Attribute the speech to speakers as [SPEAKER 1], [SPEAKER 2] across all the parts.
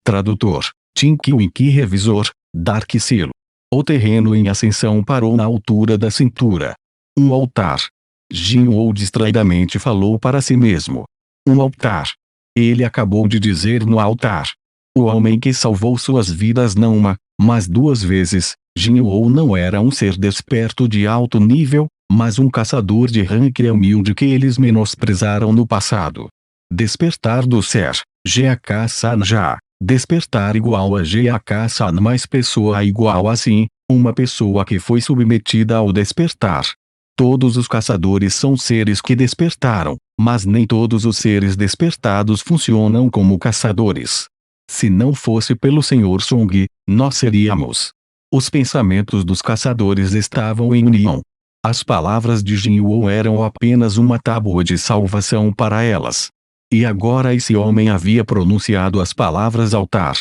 [SPEAKER 1] Tradutor: Tinky Winky. Revisor: Dark Silo. O terreno em ascensão parou na altura da cintura. Um altar. Jin-Woo distraidamente falou para si mesmo. Um altar. Ele acabou de dizer no altar. O homem que salvou suas vidas não uma, mas duas vezes. Jin-Woo não era um ser desperto de alto nível, mas um caçador de rank humilde que eles menosprezaram no passado. Despertar do ser, GAK-san. Já. Despertar igual a GAK-san mais pessoa igual a sim, uma pessoa que foi submetida ao despertar. Todos os caçadores são seres que despertaram, mas nem todos os seres despertados funcionam como caçadores. Se não fosse pelo Sr. Song, nós seríamos. Os pensamentos dos caçadores estavam em união. As palavras de Jin-Woo eram apenas uma tábua de salvação para elas. E agora esse homem havia pronunciado as palavras altar.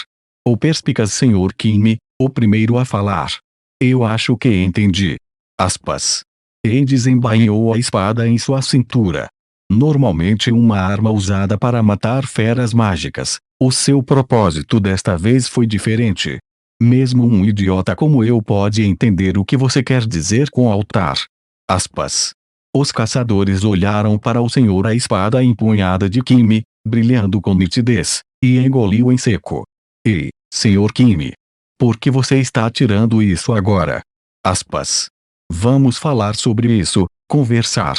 [SPEAKER 1] O perspicaz Sr. Kim, o primeiro a falar. Eu acho que entendi. Aspas. E desembainhou a espada em sua cintura. Normalmente uma arma usada para matar feras mágicas. O seu propósito desta vez foi diferente. Mesmo um idiota como eu pode entender o que você quer dizer com altar. Aspas. Os caçadores olharam para o senhor a espada empunhada de Kim, brilhando com nitidez, e engoliu em seco. Ei, Sr. Kim. Por que você está tirando isso agora? Aspas. Vamos falar sobre isso, conversar.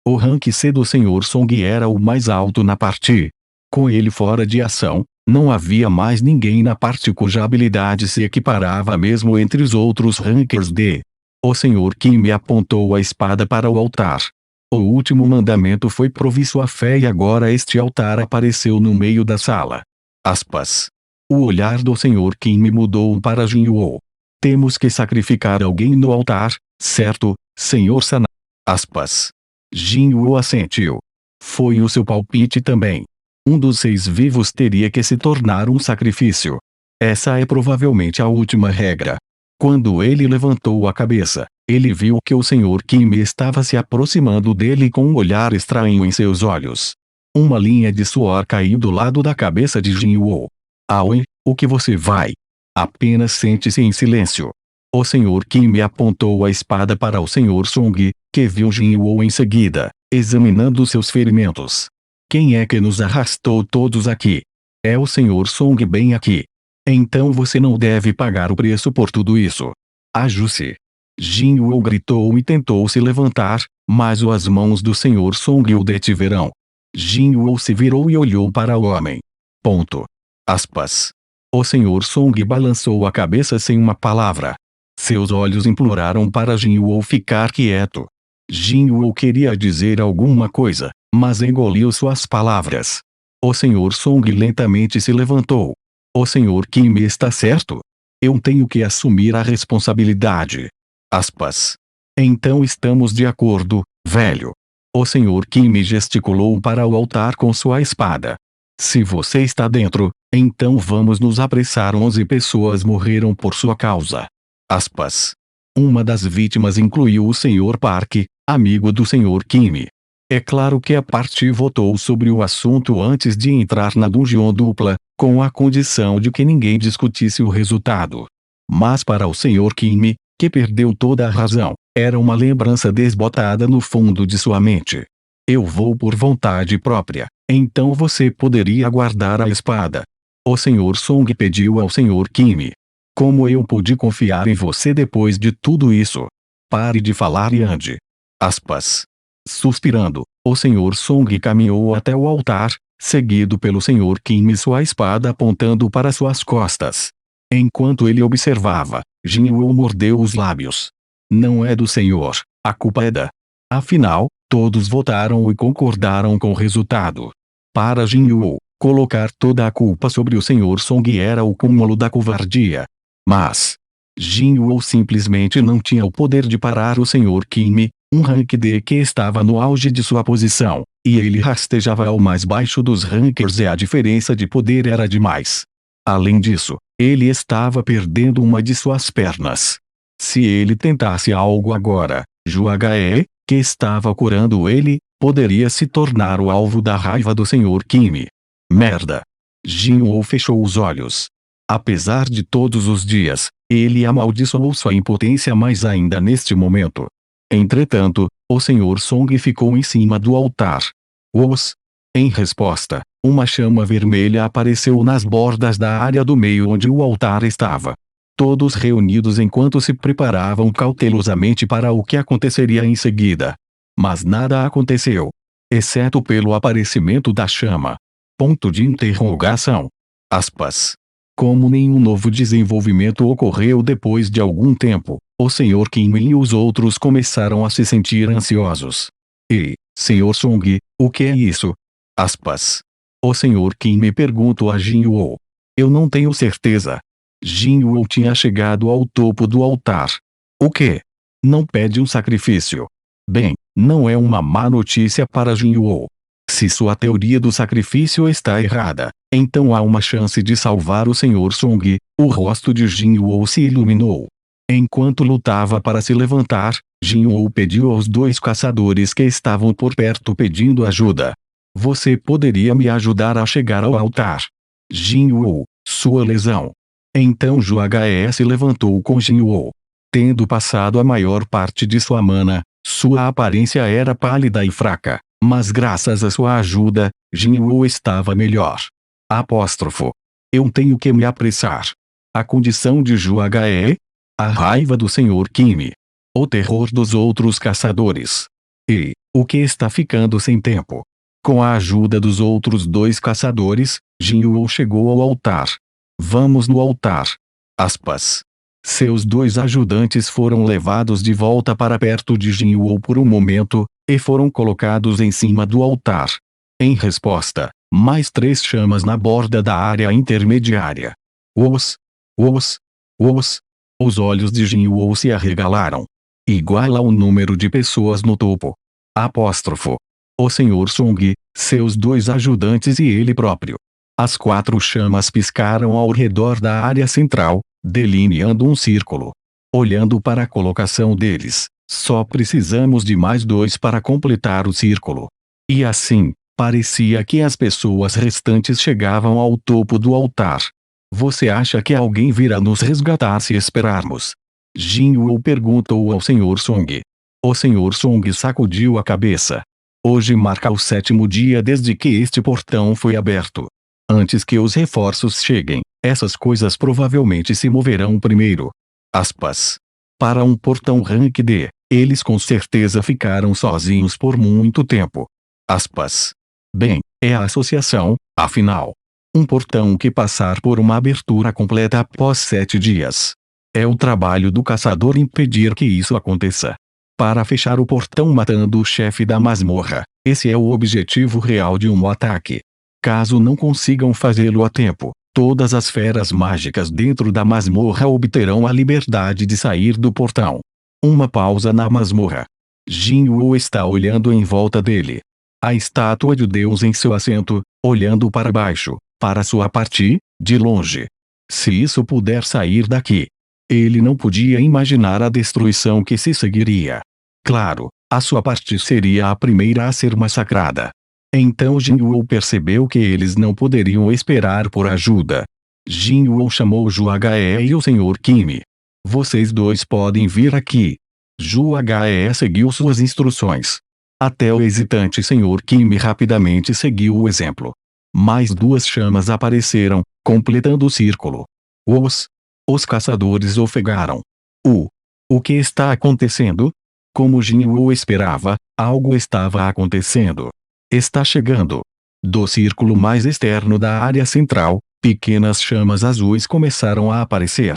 [SPEAKER 1] O rank C do Sr. Song era o mais alto na parte. Com ele fora de ação, não havia mais ninguém na parte cuja habilidade se equiparava mesmo entre os outros rankers D. O Sr. Kim apontou a espada para o altar. O último mandamento foi provisto à fé e agora este altar apareceu no meio da sala. Aspas. O olhar do Sr. Kim mudou para Jin-Woo. Temos que sacrificar alguém no altar, certo, Sr. Sana? Aspas. Jin-Woo assentiu. Foi o seu palpite também. Um dos 6 vivos teria que se tornar um sacrifício. Essa é provavelmente a última regra. Quando ele levantou a cabeça, ele viu que o Sr. Kim estava se aproximando dele com um olhar estranho em seus olhos. Uma linha de suor caiu do lado da cabeça de Jin-Woo. Aoi, o que você vai? Apenas sente-se em silêncio. O Sr. Kim apontou a espada para o Sr. Song, que viu Jin-Woo em seguida, examinando seus ferimentos. Quem é que nos arrastou todos aqui? É o Sr. Song bem aqui. Então você não deve pagar o preço por tudo isso. Ajuste. Jin-Woo gritou e tentou se levantar, mas as mãos do Sr. Song o detiveram. Jin-Woo se virou e olhou para o homem. Ponto. Aspas. O Sr. Song balançou a cabeça sem uma palavra. Seus olhos imploraram para Jin-Woo ficar quieto. Jin-Woo queria dizer alguma coisa, mas engoliu suas palavras. O Sr. Song lentamente se levantou. O Sr. Kim está certo? Eu tenho que assumir a responsabilidade. Aspas. Então estamos de acordo, velho. O Sr. Kim gesticulou para o altar com sua espada. Se você está dentro, então vamos nos apressar. 11 pessoas morreram por sua causa. Aspas. Uma das vítimas incluiu o Sr. Park, amigo do Sr. Kim. É claro que a parte votou sobre o assunto antes de entrar na dungeon dupla, com a condição de que ninguém discutisse o resultado. Mas para o Sr. Kim, que perdeu toda a razão, era uma lembrança desbotada no fundo de sua mente. Eu vou por vontade própria, então você poderia guardar a espada. O Sr. Song pediu ao Sr. Kim. Como eu pude confiar em você depois de tudo isso? Pare de falar e ande. Aspas. Suspirando, o Sr. Song caminhou até o altar, seguido pelo Sr. Kim e sua espada apontando para suas costas. Enquanto ele observava, Jin-Woo mordeu os lábios. Não é do senhor, a culpa é da. Afinal, todos votaram e concordaram com o resultado. Para Jin-Woo, colocar toda a culpa sobre o Sr. Song era o cúmulo da covardia. Mas Jin-Woo simplesmente não tinha o poder de parar o Sr. Kim, um rank D que estava no auge de sua posição, e ele rastejava ao mais baixo dos rankers e a diferença de poder era demais. Além disso, ele estava perdendo uma de suas pernas. Se ele tentasse algo agora, Juagae, que estava curando ele, poderia se tornar o alvo da raiva do Sr. Kim. Merda! Jin-Woo fechou os olhos. Apesar de todos os dias, ele amaldiçoou sua impotência mais ainda neste momento. Entretanto, o Sr. Song ficou em cima do altar. Em resposta, uma chama vermelha apareceu nas bordas da área do meio onde o altar estava. Todos reunidos enquanto se preparavam cautelosamente para o que aconteceria em seguida. Mas nada aconteceu. Exceto pelo aparecimento da chama. Ponto de interrogação. Aspas. Como nenhum novo desenvolvimento ocorreu depois de algum tempo, o Sr. Kim e os outros começaram a se sentir ansiosos. Sr. Song, o que é isso? Aspas. O Sr. Kim me perguntou a Jin Woo. Eu não tenho certeza. Jin Woo tinha chegado ao topo do altar. O quê? Não pede um sacrifício. Bem, não é uma má notícia para Jin Woo. Se sua teoria do sacrifício está errada, então há uma chance de salvar o Sr. Song. O rosto de Jin Woo se iluminou. Enquanto lutava para se levantar, Jin Woo pediu aos dois caçadores que estavam por perto pedindo ajuda. Você poderia me ajudar a chegar ao altar? Jin Woo, sua lesão. Então Zhuge se levantou com Jin Woo. Tendo passado a maior parte de sua mana, sua aparência era pálida e fraca, mas graças à sua ajuda, Jin Woo estava melhor. Apóstrofo. Eu tenho que me apressar. A condição de Zhuge? A raiva do Sr. Kim. O terror dos outros caçadores. O que está ficando sem tempo? Com a ajuda dos outros dois caçadores, Jin Woo chegou ao altar. Vamos no altar. Aspas. Seus dois ajudantes foram levados de volta para perto de Jin Woo por um momento, e foram colocados em cima do altar. Em resposta, mais 3 chamas na borda da área intermediária. Os olhos de Jin Woo se arregalaram. Igual ao número de pessoas no topo. Apóstrofo. O Sr. Song, seus 2 ajudantes e ele próprio. As 4 chamas piscaram ao redor da área central, delineando um círculo. Olhando para a colocação deles, só precisamos de mais 2 para completar o círculo. E assim, parecia que as pessoas restantes chegavam ao topo do altar. Você acha que alguém virá nos resgatar se esperarmos? Jin Woo perguntou ao Sr. Song. O Sr. Song sacudiu a cabeça. Hoje marca o 7º dia desde que este portão foi aberto. Antes que os reforços cheguem, essas coisas provavelmente se moverão primeiro. Aspas. Para um portão rank D, eles com certeza ficaram sozinhos por muito tempo. Aspas. Bem, é a associação, afinal. Um portão que passar por uma abertura completa após 7 dias. É o trabalho do caçador impedir que isso aconteça. Para fechar o portão matando o chefe da masmorra, esse é o objetivo real de um ataque. Caso não consigam fazê-lo a tempo, todas as feras mágicas dentro da masmorra obterão a liberdade de sair do portão. Uma pausa na masmorra. Jin Woo está olhando em volta dele. A estátua de Deus em seu assento, olhando para baixo, para sua parte, de longe. Se isso puder sair daqui. Ele não podia imaginar a destruição que se seguiria. Claro, a sua parte seria a primeira a ser massacrada. Então Jin Woo percebeu que eles não poderiam esperar por ajuda. Jin Woo chamou Zhuge e o Sr. Kim. Vocês 2 podem vir aqui. Zhuge seguiu suas instruções. Até o hesitante Sr. Kim rapidamente seguiu o exemplo. Mais 2 chamas apareceram, completando o círculo. Os caçadores ofegaram. O que está acontecendo? Como Jin Woo esperava, algo estava acontecendo. Está chegando. Do círculo mais externo da área central, pequenas chamas azuis começaram a aparecer.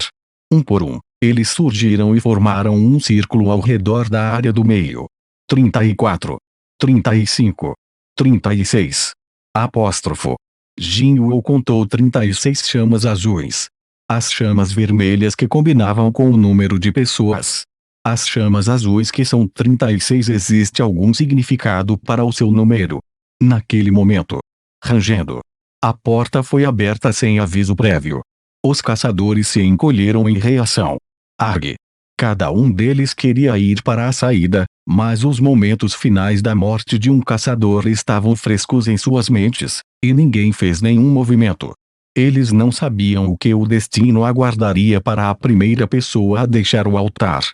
[SPEAKER 1] Um por um, eles surgiram e formaram um círculo ao redor da área do meio. 34. 35. 36. Apóstrofo. Jin Woo contou 36 chamas azuis. As chamas vermelhas que combinavam com o número de pessoas. As chamas azuis que são 36 existe algum significado para o seu número. Naquele momento. Rangendo. A porta foi aberta sem aviso prévio. Os caçadores se encolheram em reação. Arg. Cada um deles queria ir para a saída, mas os momentos finais da morte de um caçador estavam frescos em suas mentes, e ninguém fez nenhum movimento. Eles não sabiam o que o destino aguardaria para a primeira pessoa a deixar o altar.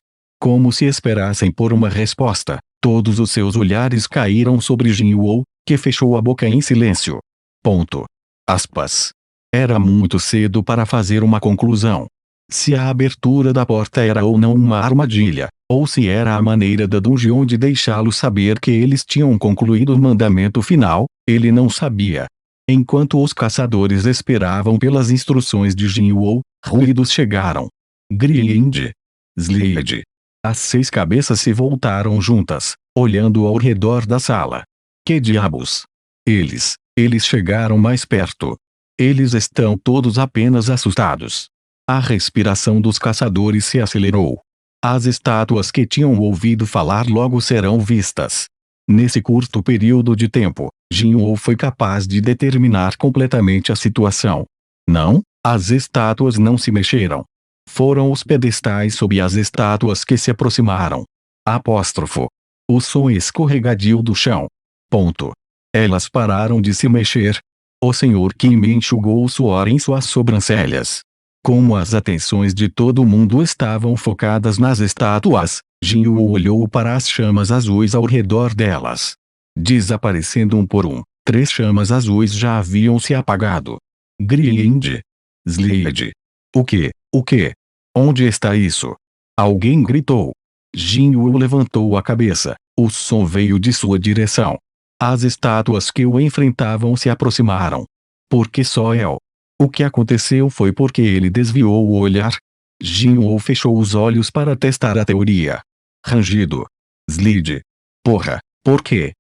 [SPEAKER 1] Como se esperassem por uma resposta, todos os seus olhares caíram sobre Jinwoo, que fechou a boca em silêncio. Ponto. Aspas. Era muito cedo para fazer uma conclusão. Se a abertura da porta era ou não uma armadilha, ou se era a maneira da Dungeon de deixá-lo saber que eles tinham concluído o mandamento final, ele não sabia. Enquanto os caçadores esperavam pelas instruções de Jinwoo, ruídos chegaram. Grind. Slade. As 6 cabeças se voltaram juntas, olhando ao redor da sala. Que diabos? Eles chegaram mais perto. Eles estão todos apenas assustados. A respiração dos caçadores se acelerou. As estátuas que tinham ouvido falar logo serão vistas. Nesse curto período de tempo, Jinwoo foi capaz de determinar completamente a situação. Não, as estátuas não se mexeram. Foram os pedestais sob as estátuas que se aproximaram. Apóstrofo. O som escorregadio do chão. Ponto. Elas pararam de se mexer. O Sr. Kim enxugou o suor em suas sobrancelhas. Como as atenções de todo mundo estavam focadas nas estátuas, Jinwoo olhou para as chamas azuis ao redor delas. Desaparecendo um por um, 3 chamas azuis já haviam se apagado. Grind. Slade. O que? Onde está isso? Alguém gritou. Jinwoo levantou a cabeça. O som veio de sua direção. As estátuas que o enfrentavam se aproximaram. Porque só eu. O que aconteceu foi porque ele desviou o olhar. Jinwoo fechou os olhos para testar a teoria. Rangido. Slade. Porra, por quê?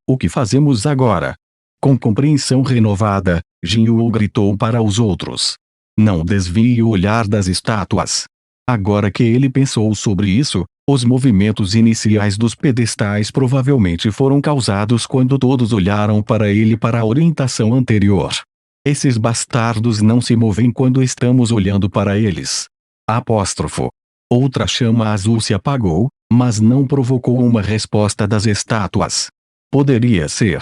[SPEAKER 1] O que fazemos agora? Com compreensão renovada, Jinwoo gritou para os outros. Não desvie o olhar das estátuas. Agora que ele pensou sobre isso, os movimentos iniciais dos pedestais provavelmente foram causados quando todos olharam para ele para a orientação anterior. Esses bastardos não se movem quando estamos olhando para eles. Apóstrofo. Outra chama azul se apagou, mas não provocou uma resposta das estátuas. Poderia ser.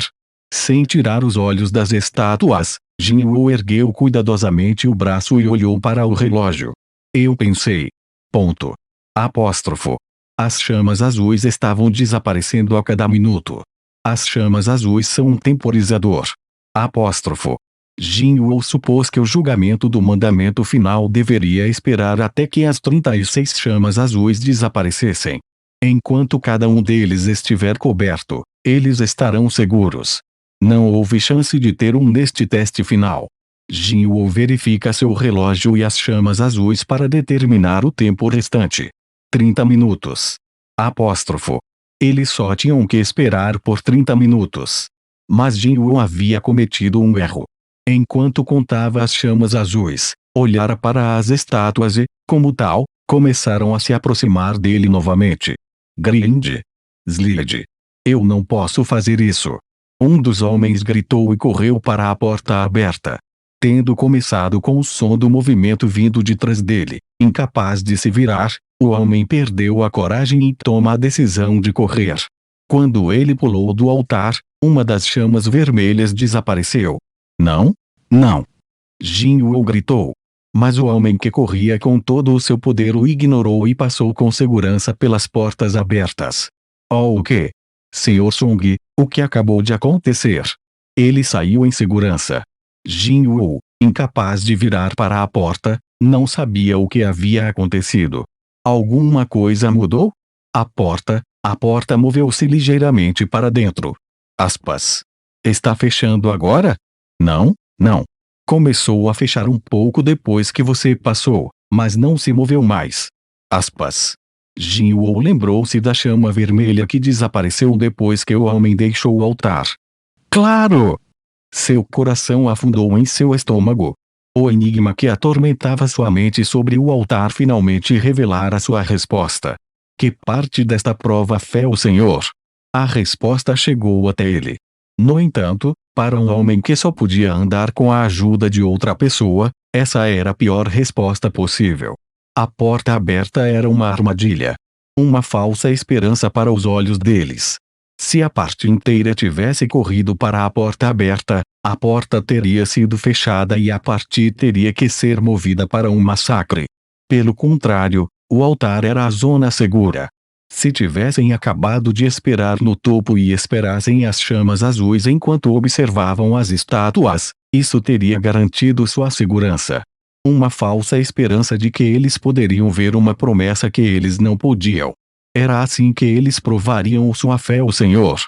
[SPEAKER 1] Sem tirar os olhos das estátuas, Jinwoo ergueu cuidadosamente o braço e olhou para o relógio. Eu pensei. Ponto. Apóstrofo. As chamas azuis estavam desaparecendo a cada minuto. As chamas azuis são um temporizador. Apóstrofo. Jinwoo supôs que o julgamento do mandamento final deveria esperar até que as 36 chamas azuis desaparecessem. Enquanto cada um deles estiver coberto, eles estarão seguros. Não houve chance de ter um neste teste final. Jinwoo verifica seu relógio e as chamas azuis para determinar o tempo restante. 30 minutos. Apóstrofo. Eles só tinham que esperar por 30 minutos. Mas Jinwoo havia cometido um erro. Enquanto contava as chamas azuis, olhara para as estátuas e, como tal, começaram a se aproximar dele novamente. Grind. Slade. Eu não posso fazer isso. Um dos homens gritou e correu para a porta aberta. Tendo começado com o som do movimento vindo de trás dele, incapaz de se virar, o homem perdeu a coragem e toma a decisão de correr. Quando ele pulou do altar, uma das chamas vermelhas desapareceu. Não? Não! Jinwoo gritou. Mas o homem que corria com todo o seu poder o ignorou e passou com segurança pelas portas abertas. Oh, o que? Sr. Song, o que acabou de acontecer? Ele saiu em segurança. Jinwoo, incapaz de virar para a porta, não sabia o que havia acontecido. Alguma coisa mudou? A porta moveu-se ligeiramente para dentro. Aspas. Está fechando agora? Não. Começou a fechar um pouco depois que você passou, mas não se moveu mais. Aspas. Jinwoo lembrou-se da chama vermelha que desapareceu depois que o homem deixou o altar. Claro! Seu coração afundou em seu estômago. O enigma que atormentava sua mente sobre o altar finalmente revelara sua resposta. Que parte desta prova fé o Senhor? A resposta chegou até ele. No entanto, para um homem que só podia andar com a ajuda de outra pessoa, essa era a pior resposta possível. A porta aberta era uma armadilha. Uma falsa esperança para os olhos deles. Se a parte inteira tivesse corrido para a porta aberta, a porta teria sido fechada e a parte teria que ser movida para um massacre. Pelo contrário, o altar era a zona segura. Se tivessem acabado de esperar no topo e esperassem as chamas azuis enquanto observavam as estátuas, isso teria garantido sua segurança. Uma falsa esperança de que eles poderiam ver uma promessa que eles não podiam. Era assim que eles provariam sua fé ao Senhor.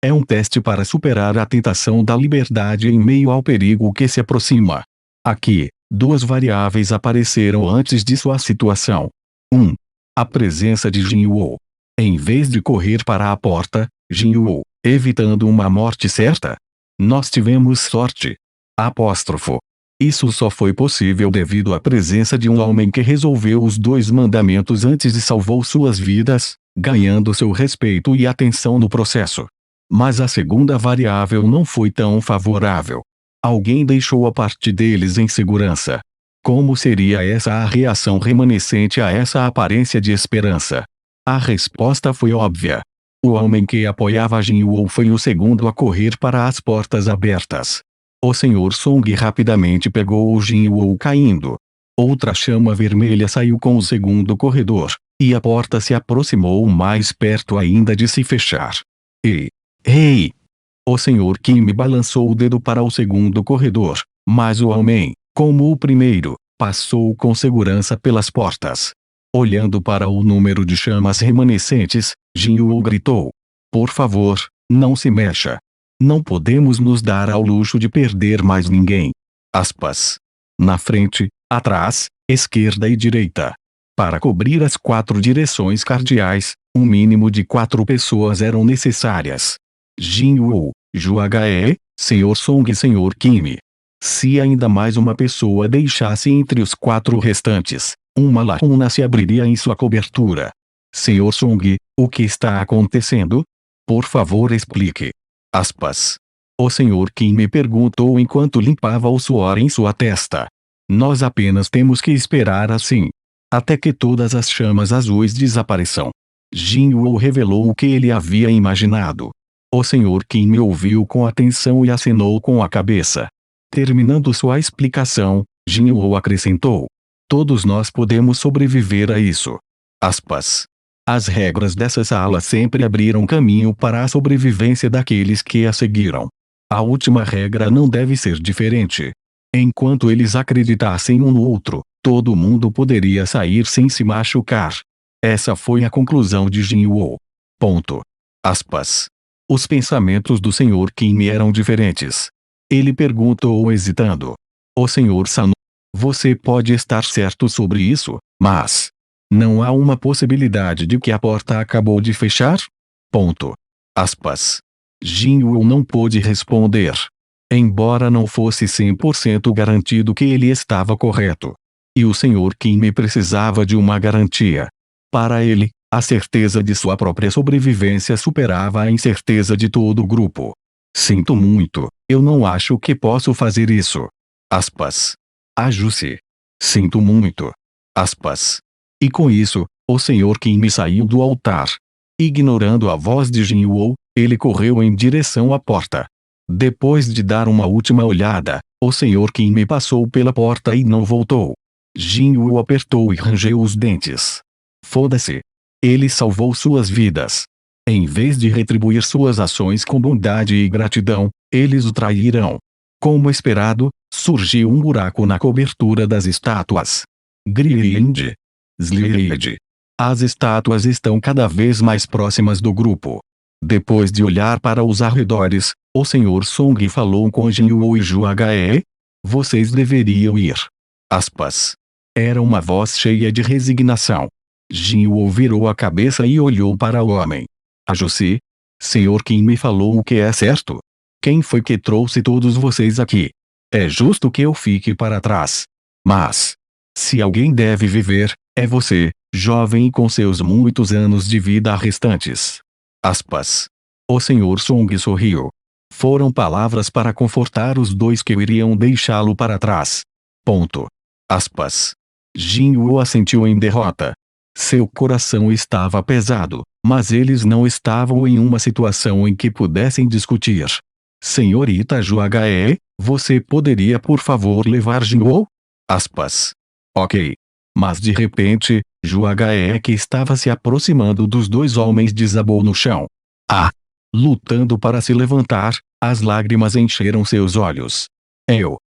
[SPEAKER 1] É um teste para superar a tentação da liberdade em meio ao perigo que se aproxima. Aqui, duas variáveis apareceram antes de sua situação. 1. A presença de Jinwoo. Em vez de correr para a porta, Jinwoo, evitando uma morte certa. Nós tivemos sorte. Apóstrofo. Isso só foi possível devido à presença de um homem que resolveu os 2 mandamentos antes e salvou suas vidas, ganhando seu respeito e atenção no processo. Mas a segunda variável não foi tão favorável. Alguém deixou a parte deles em segurança. Como seria essa a reação remanescente a essa aparência de esperança? A resposta foi óbvia. O homem que apoiava Jinwoo foi o segundo a correr para as portas abertas. O Sr. Song rapidamente pegou o Jinwoo caindo. Outra chama vermelha saiu com o segundo corredor, e a porta se aproximou mais perto ainda de se fechar. Ei! O Sr. Kim balançou o dedo para o segundo corredor, mas o homem, como o primeiro, passou com segurança pelas portas. Olhando para o número de chamas remanescentes, Jinwoo gritou: "Por favor, não se mexa. Não podemos nos dar ao luxo de perder mais ninguém." Aspas. Na frente, atrás, esquerda e direita. Para cobrir as 4 direções cardeais, um mínimo de 4 pessoas eram necessárias. Jinwoo, Juae, Sr. Song e Sr. Kim. Se ainda mais uma pessoa deixasse entre os 4 restantes, uma lacuna se abriria em sua cobertura. Sr. Song, o que está acontecendo? Por favor, explique. Aspas. O Sr. Kim me perguntou enquanto limpava o suor em sua testa. Nós apenas temos que esperar assim. Até que todas as chamas azuis desapareçam. Jinwoo revelou o que ele havia imaginado. O Sr. Kim me ouviu com atenção e acenou com a cabeça. Terminando sua explicação, Jinwoo acrescentou: "Todos nós podemos sobreviver a isso." Aspas. As regras dessa sala sempre abriram caminho para a sobrevivência daqueles que a seguiram. A última regra não deve ser diferente. Enquanto eles acreditassem um no outro, todo mundo poderia sair sem se machucar. Essa foi a conclusão de Jinwoo. Ponto. Aspas. Os pensamentos do Sr. Kim eram diferentes. Ele perguntou hesitando: "O Sr. Sano, você pode estar certo sobre isso, mas não há uma possibilidade de que a porta acabou de fechar?" Ponto. Aspas. Jinwoo não pôde responder. Embora não fosse 100% garantido que ele estava correto. E o Sr. Kim precisava de uma garantia. Para ele, a certeza de sua própria sobrevivência superava a incerteza de todo o grupo. "Sinto muito, eu não acho que posso fazer isso." Aspas. Ajuste. "Sinto muito." Aspas. E com isso, o Sr. Kim saiu do altar. Ignorando a voz de Jinwoo, ele correu em direção à porta. Depois de dar uma última olhada, o Sr. Kim passou pela porta e não voltou. Jinwoo apertou e rangeu os dentes. Foda-se. Ele salvou suas vidas. Em vez de retribuir suas ações com bondade e gratidão, eles o trairão. Como esperado, surgiu um buraco na cobertura das estátuas. Grind. Slide. As estátuas estão cada vez mais próximas do grupo. Depois de olhar para os arredores, o Sr. Song falou com Jinwoo e Juae: "Vocês deveriam ir." Aspas. Era uma voz cheia de resignação. Jinwoo virou a cabeça e olhou para o homem. "Ajuste. Sr. Kim me falou o que é certo. Quem foi que trouxe todos vocês aqui? É justo que eu fique para trás. Mas se alguém deve viver, é você, jovem e com seus muitos anos de vida restantes." Aspas. O Sr. Song sorriu. Foram palavras para confortar os 2 que iriam deixá-lo para trás. Ponto. Aspas. Jinwoo assentiu em derrota. Seu coração estava pesado. Mas eles não estavam em uma situação em que pudessem discutir. Senhorita Zhuge, você poderia por favor levar Jinwoo? Aspas. Ok. Mas de repente, Zhuge, que estava se aproximando dos dois homens, desabou no chão. Ah! Lutando para se levantar, as lágrimas encheram seus olhos.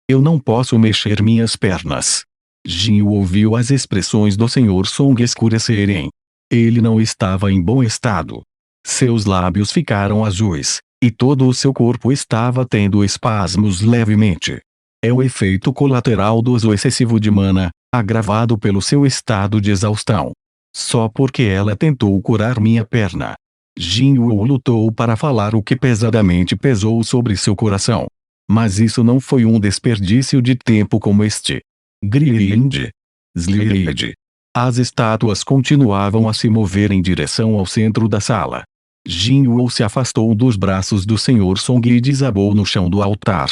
[SPEAKER 1] Eu não posso mexer minhas pernas. Jinwoo ouviu as expressões do Sr. Song escurecerem. Ele não estava em bom estado. Seus lábios ficaram azuis, e todo o seu corpo estava tendo espasmos levemente. É o efeito colateral do uso excessivo de mana, agravado pelo seu estado de exaustão. Só porque ela tentou curar minha perna. Jinwoo lutou para falar o que pesadamente pesou sobre seu coração. Mas isso não foi um desperdício de tempo como este. Grind. Slide. As estátuas continuavam a se mover em direção ao centro da sala. Jinwoo se afastou dos braços do Sr. Song e desabou no chão do altar.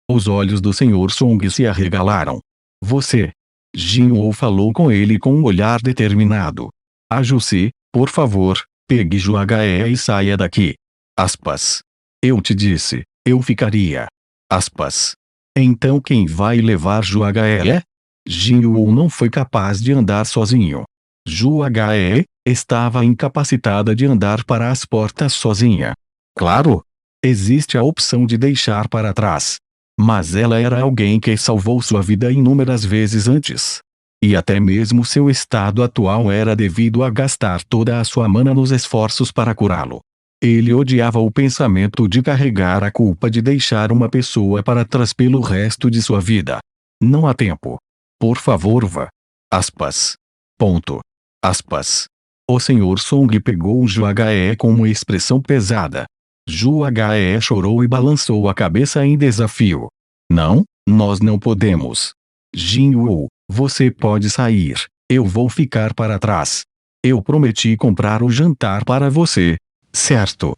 [SPEAKER 1] Os olhos do Sr. Song se arregalaram. Você. Jinwoo falou com ele com um olhar determinado. Ajuste, por favor, pegue Zhuge e saia daqui. Aspas. Eu te disse, eu ficaria. Aspas. Então quem vai levar Zhuge? Jinwoo não foi capaz de andar sozinho. Zhuge estava incapacitada de andar para as portas sozinha. Claro! Existe a opção de deixar para trás. Mas ela era alguém que salvou sua vida inúmeras vezes antes. E até mesmo seu estado atual era devido a gastar toda a sua mana nos esforços para curá-lo. Ele odiava o pensamento de carregar a culpa de deixar uma pessoa para trás pelo resto de sua vida. Não há tempo. Por favor, vá. Aspas. Ponto. Aspas. O Sr. Song pegou Zhuge com uma expressão pesada. Zhuge chorou e balançou a cabeça em desafio. Não, nós não podemos. Jinwoo, você pode sair. Eu vou ficar para trás. Eu prometi comprar o jantar para você, certo?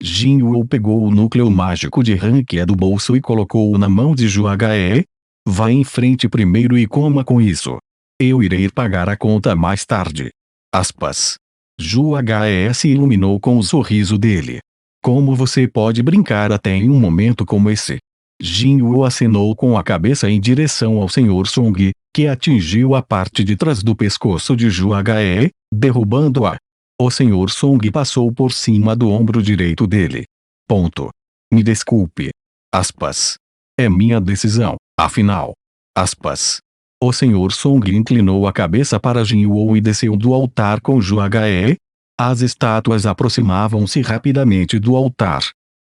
[SPEAKER 1] Jinwoo pegou o núcleo mágico de Rankia do bolso e colocou-o na mão de Zhuge. Vá em frente primeiro e coma com isso. Eu irei pagar a conta mais tarde. Aspas. Zhuge se iluminou com o sorriso dele. Como você pode brincar até em um momento como esse? Jinwoo acenou com a cabeça em direção ao Sr. Song, que atingiu a parte de trás do pescoço de Zhuge, derrubando-a. O Sr. Song passou por cima do ombro direito dele. Ponto. Me desculpe. Aspas. É minha decisão, afinal. Aspas. O Sr. Song inclinou a cabeça para Jinwoo e desceu do altar com Zhuge. As estátuas aproximavam-se rapidamente do altar.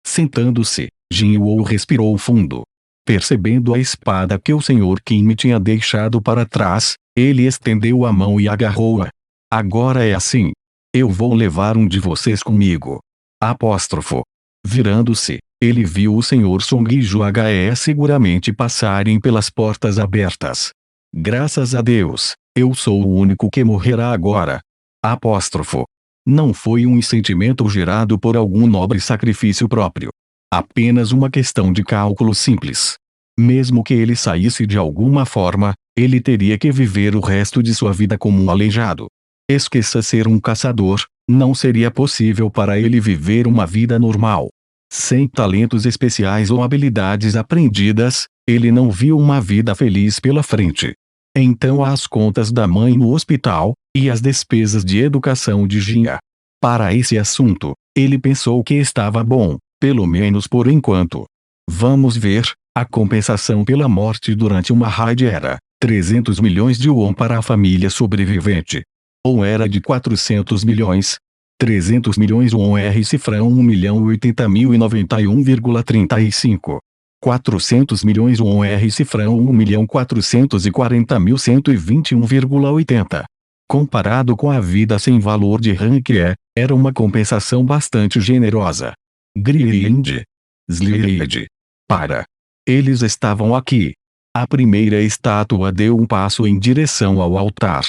[SPEAKER 1] Sentando-se, Jinwoo respirou fundo. Percebendo a espada que o Sr. Kim tinha deixado para trás, ele estendeu a mão e agarrou-a. Agora é assim. Eu vou levar um de vocês comigo. Apóstrofo. Virando-se, ele viu o Sr. Song e Zhuge seguramente passarem pelas portas abertas. Graças a Deus, eu sou o único que morrerá agora. Apóstrofo. Não foi um sentimento gerado por algum nobre sacrifício próprio. Apenas uma questão de cálculo simples. Mesmo que ele saísse de alguma forma, ele teria que viver o resto de sua vida como um aleijado. Esqueça ser um caçador, não seria possível para ele viver uma vida normal. Sem talentos especiais ou habilidades aprendidas, ele não viu uma vida feliz pela frente. Então as contas da mãe no hospital, e as despesas de educação de Jinha. Para esse assunto, ele pensou que estava bom, pelo menos por enquanto. Vamos ver, a compensação pela morte durante uma raid era 300 milhões de won para a família sobrevivente. Ou era de 400 milhões. 300 milhões won cifrão 1.080.091,35. 400 milhões won cifrão 1.440.121,80. Comparado com a vida sem valor de Rankia, era uma compensação bastante generosa. Grind. Slide. Para. Eles estavam aqui. A primeira estátua deu um passo em direção ao altar.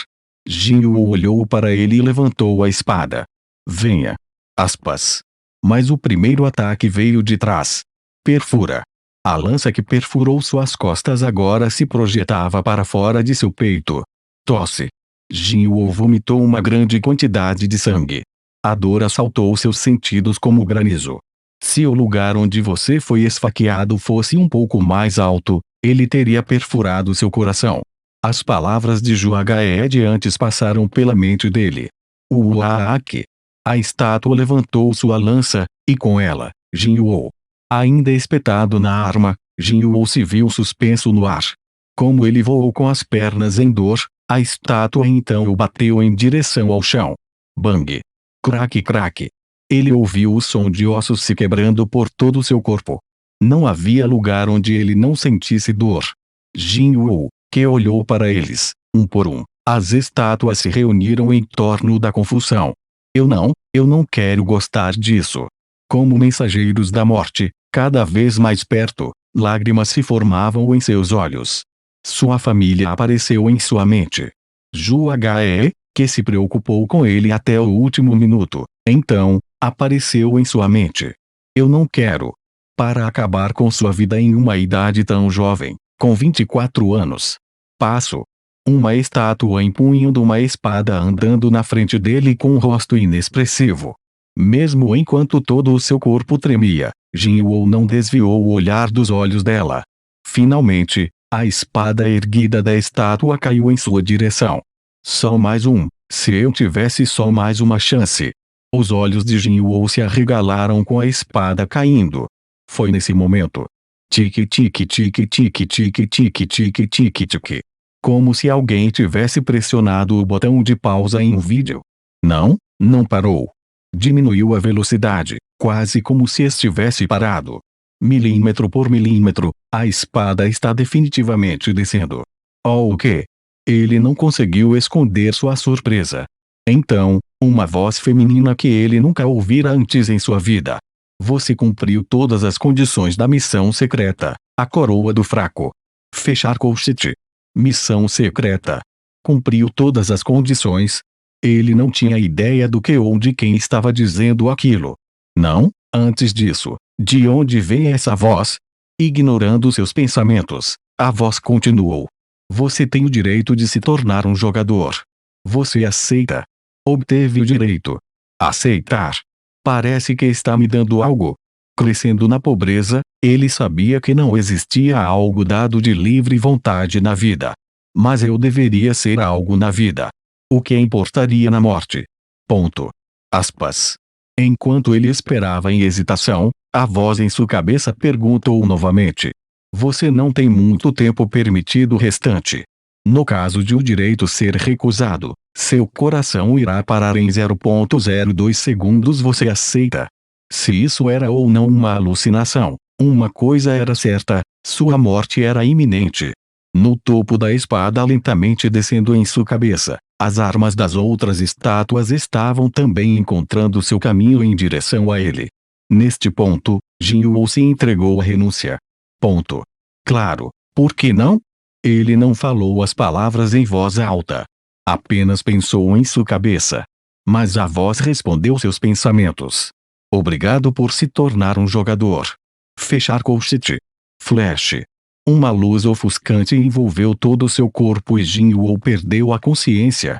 [SPEAKER 1] Jinwoo olhou para ele e levantou a espada. Venha. Aspas. Mas o primeiro ataque veio de trás. Perfura. A lança que perfurou suas costas agora se projetava para fora de seu peito. Tosse. Jinwoo vomitou uma grande quantidade de sangue. A dor assaltou seus sentidos como granizo. Se o lugar onde você foi esfaqueado fosse um pouco mais alto, ele teria perfurado seu coração. As palavras de Zhuge antes passaram pela mente dele. Uaak! A estátua levantou sua lança, e com ela, Jinwoo. Ainda espetado na arma, Jinwoo se viu suspenso no ar. Como ele voou com as pernas em dor, a estátua então o bateu em direção ao chão. Bang! Craque craque! Ele ouviu o som de ossos se quebrando por todo o seu corpo. Não havia lugar onde ele não sentisse dor. Jinwoo, que olhou para eles, um por um. As estátuas se reuniram em torno da confusão. Eu não quero gostar disso. Como mensageiros da morte, cada vez mais perto, lágrimas se formavam em seus olhos. Sua família apareceu em sua mente. Zhuge, que se preocupou com ele até o último minuto, então, apareceu em sua mente. Eu não quero. Para acabar com sua vida em uma idade tão jovem, com 24 anos. Passo. Uma estátua empunhando uma espada andando na frente dele com um rosto inexpressivo. Mesmo enquanto todo o seu corpo tremia, Jinwoo não desviou o olhar dos olhos dela. Finalmente, a espada erguida da estátua caiu em sua direção. Só mais um, se eu tivesse só mais uma chance. Os olhos de Jinwoo se arregalaram com a espada caindo. Foi nesse momento. Tique tique tique tique tique tique tique tique tique. Como se alguém tivesse pressionado o botão de pausa em um vídeo. Não parou. Diminuiu a velocidade, quase como se estivesse parado. Milímetro por milímetro, a espada está definitivamente descendo. Oh, o quê? Ele não conseguiu esconder sua surpresa. Então, uma voz feminina que ele nunca ouvira antes em sua vida. Você cumpriu todas as condições da missão secreta, a coroa do fraco. Fechar colchete. Missão secreta. Cumpriu todas as condições. Ele não tinha ideia do que ou de quem estava dizendo aquilo. Não, antes disso, de onde vem essa voz? Ignorando seus pensamentos, a voz continuou. Você tem o direito de se tornar um jogador. Você aceita? Obteve o direito. Aceitar. Parece que está me dando algo. Crescendo na pobreza, ele sabia que não existia algo dado de livre vontade na vida. Mas eu deveria ser algo na vida. O que importaria na morte? Ponto. Aspas. Enquanto ele esperava em hesitação, a voz em sua cabeça perguntou novamente. Você não tem muito tempo permitido restante. No caso de o direito ser recusado, seu coração irá parar em 0,02 segundos. Você aceita? Se isso era ou não uma alucinação, uma coisa era certa, sua morte era iminente. No topo da espada lentamente descendo em sua cabeça, as armas das outras estátuas estavam também encontrando seu caminho em direção a ele. Neste ponto, Jinwoo se entregou à renúncia. Ponto. Claro, por que não? Ele não falou as palavras em voz alta. Apenas pensou em sua cabeça. Mas a voz respondeu seus pensamentos. Obrigado por se tornar um jogador. Fechar colchete. Flash. Uma luz ofuscante envolveu todo o seu corpo e Jinwoo perdeu a consciência.